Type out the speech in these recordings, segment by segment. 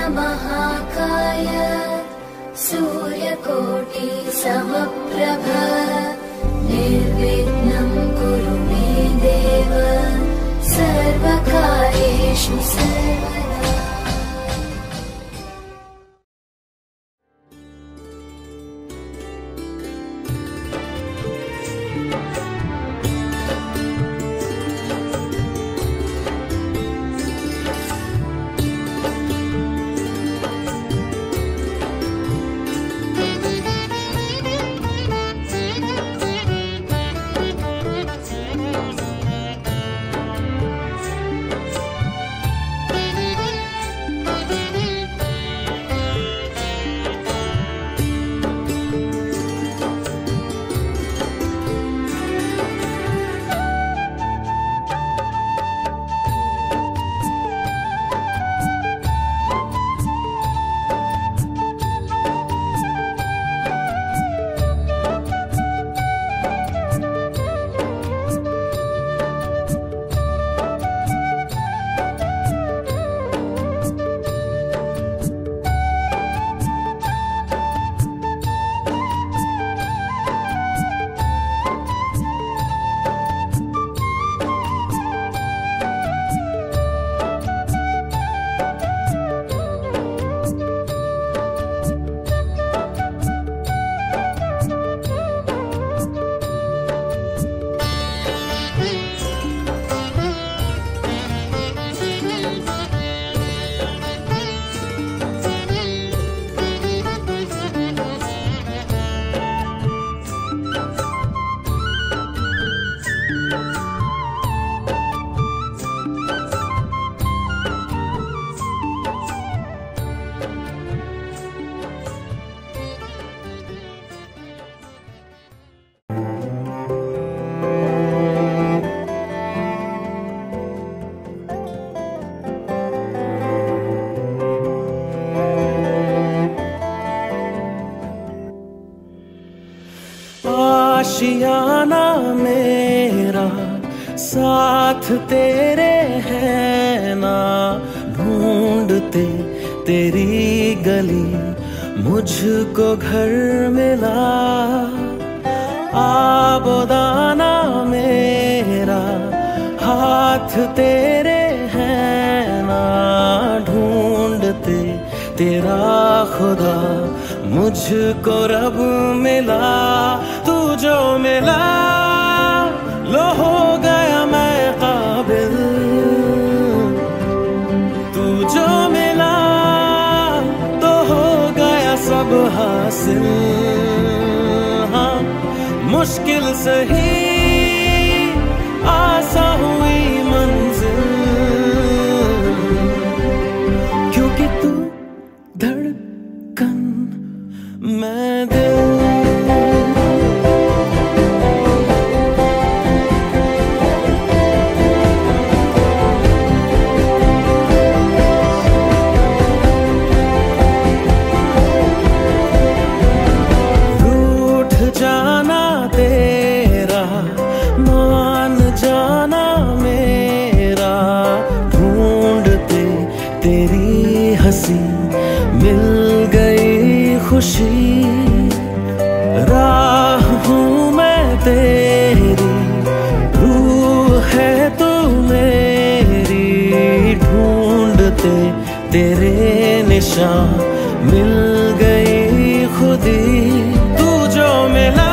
महाकाय सूर्यकोटि समप्रभ निर्विघ्नं कुरु मे देव सर्वकार्येषु सर्वदा। आशियाना मेरा साथ तेरे है ना, ढूंढते तेरी गली मुझको घर मिला। आबोदाना मेरा हाथ तेरे है ना, ढूंढते तेरा खुदा मुझको रब मिला। तू जो मिला लो हो गया मैं काबिल, तू जो मिला तो हो गया सब हासिल। हाँ मुश्किल सही आसा हुई मंजिल, क्योंकि तू धड़कन मैं दिल। रूठ जाना तेरा मान जाना मेरा, ढूंढते तेरी हंसी मिल गई खुशी। राह हूँ मैं तेरी, रूह है तू मेरी, ढूंढते तेरे निशान मिल गई खुदी। तू जो मिला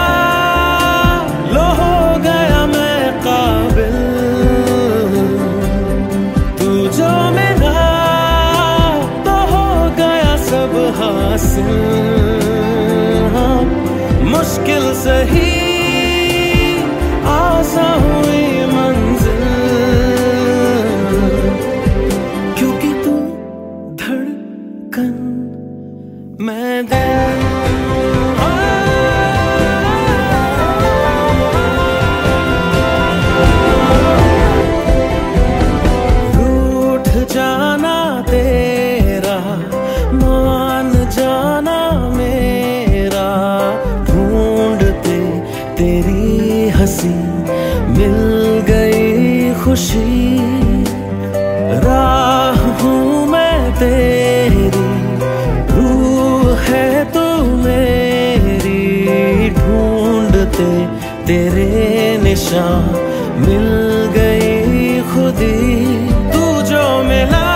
लो हो गया मैं काबिल, तू जो मिला तो हो गया सब हासिल। हाँ मुश्किल सही आसा हुई मंजिल, क्योंकि तू धड़कन मैं दिल। रूठ जाना तेरा मान जाना मेरा, ढूंढते तेरी हंसी मिल गई खुशी। राह हूँ मैं तेरी, तेरे निशान मिल गई खुदी तू जो मिला।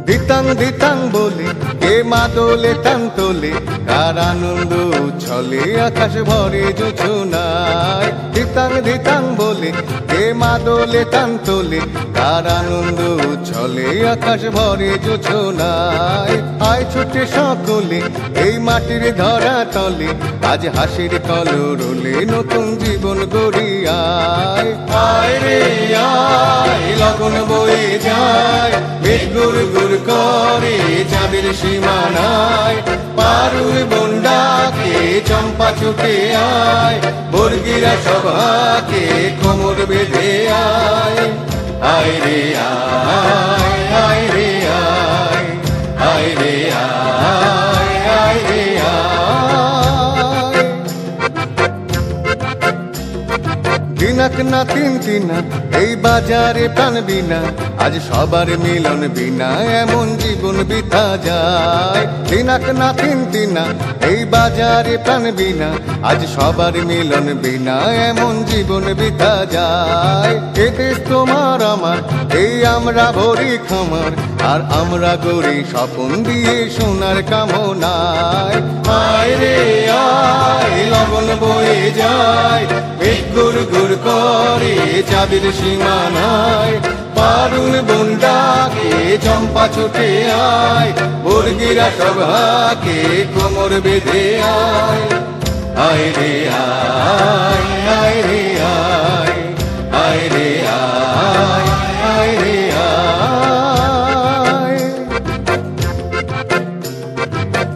ধিতাং ধিতাং বলে কে মাদলে তাং তোলে, কার আনন্দ উচ্ছলে আকাশ ভরে জোছনায়। ধিতাং ধিতাং বলে কে মাদলে তাং তোলে, কার আনন্দ উচ্ছলে আকাশ ভরে জোছনায়। আয় ছুটে সকলে এই মাটির ধরা তলে, আজ হাসির কলরলে নতুন জীবন গড়ি আয়। আয় রে আয় লগন বয়ে যায়, মেঘ গুড় গুড় করে চাঁদের সীমানায়। পারুর বন্ডাকে চম্পা ছুটে আয়, বর্গিরা সভাকে কোমর বেঁধে আয়। আয় রে আয়, আয় রে আয়, আয় রে আয়, আয় রে আয়। দিন তিনাক না তিন তিনা এই বাজারে প্রাণ বিনা আজ সবার মিলন বিনা এমন জীবন বিতা যায় তিনাক না তিন তিনা এই বাজারে প্রাণ বিনা আজ সবার মিলন বিনা এমন জীবন বিতা যায় এ দেশ তোমার আমার এই আমরা ভরি খামার আর আমরা গড়ি স্বপ্ন দিয়ে সোনার কামনায় আয় রে আয় লগন বয়ে যায় মেঘ গুড় গুড় করে চাঁদের সীমানায় পারুল বন্ডাকে চম্পা ছুটে আয় বর্গিরা সব হাকে কোমর বেঁধে আয় আয় রে আয় আয় রে আয় আয় রে আয় আয় রে আয়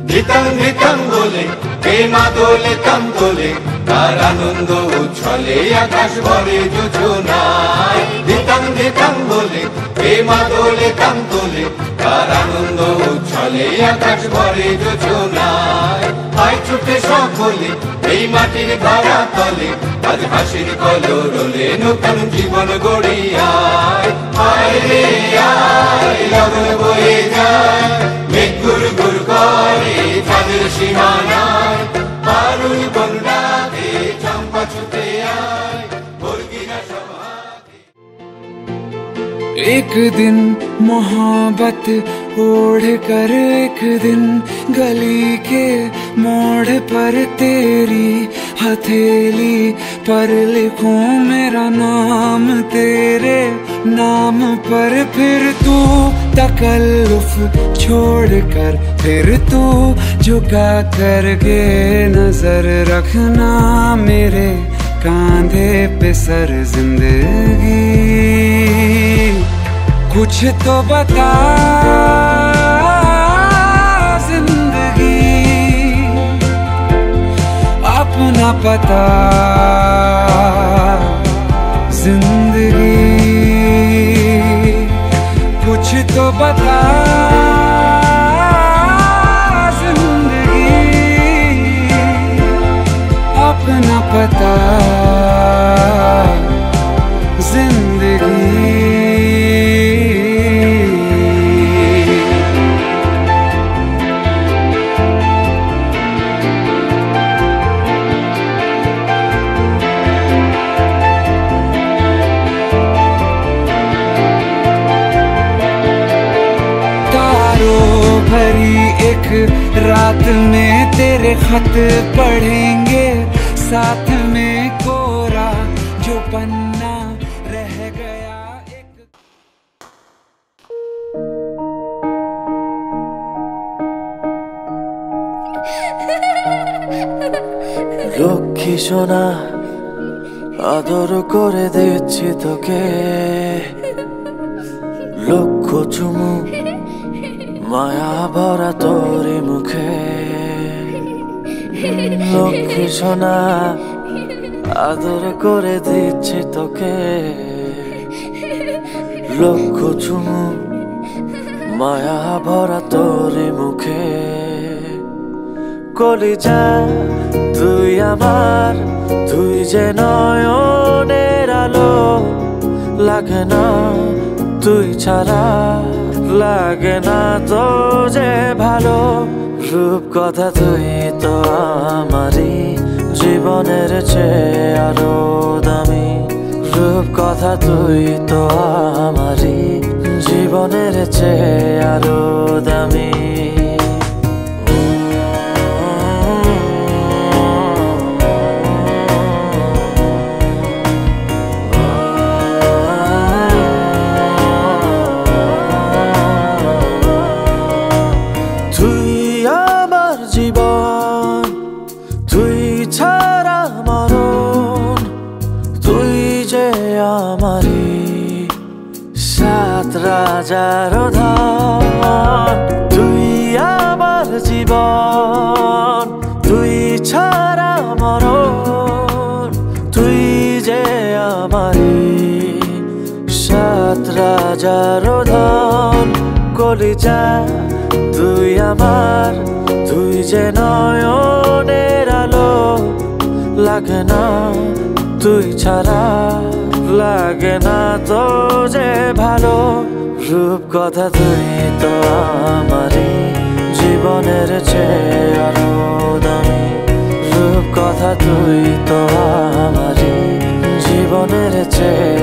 ধিতাং ধিতাং বলে কে মা দোলে তাম তোলে তার আনন্দ উচ্ছলে আকাশ ভরে যোজনায় ধিতাং ধিতাং বলে কে মা দোলে তাম তোলে তার আনন্দ উচ্ছলে আকাশ ভরে যোজনায় আয় ছুটে সকলে এই মাটির ধরা তলে আজ হাসির কলরলে নতুন জীবন গড়িয়ায় আয় রে আয় লগন বয়ে যায় মেঘ গুড় গুড় করে চাঁদের সীমানায় পারুল বন্ডাকে চম্পা ছুটে আয় বর্গিরা সব হাকে एक दिन मोहब्बत ओढ़ कर एक दिन गली के मोड़ पर तेरी हथेली पर लिखूं मेरा नाम तेरे नाम पर फिर तू तकल्लुफ छोड़ कर फिर तू झुका करके नजर रखना मेरे कांधे पे सर जिंदगी कुछ तो बता जिंदगी अपना पता जिंदगी कुछ तो बता जिंदगी अपना पता जिंदगी भरी एक रात में तेरे खत पढ़ेंगे साथ में कोरा जो पन्ना रह गया एक লক্ষ্মী সোনা আদর করে দিচ্ছি তোকে লক্ষ চুমু মায়া ভরা তোরে মুখে লক্ষ্মী সোনা আদর করে দিচ্ছি তোকে লক্ষ চুমু মায়া ভরা তোরে মুখে কলিজা তুই আমার তুই যে নয়নের আলো লাগে না তুই ছাড়া লাগে না তো যে ভালো রূপ কথা তুই তো আমারই জীবনের চেয়ে আরো দামি রূপ কথা তুই তো আমারই জীবনের চেয়ে আরো দামি রাজার ধন তুই আমার জীবন তুই ছাড়া মরণ তুই যে আমারি সাত রাজার ধন কলিজা তুই আমার তুই যে নয়নের আলো লাগে না তুই ছাড়া লাগে না তো যে ভালো, রূপ কথা তুই তো আমারই জীবনের চেয়ে আরো দামি। রূপ কথা তুই তো আমারই জীবনের চেয়ে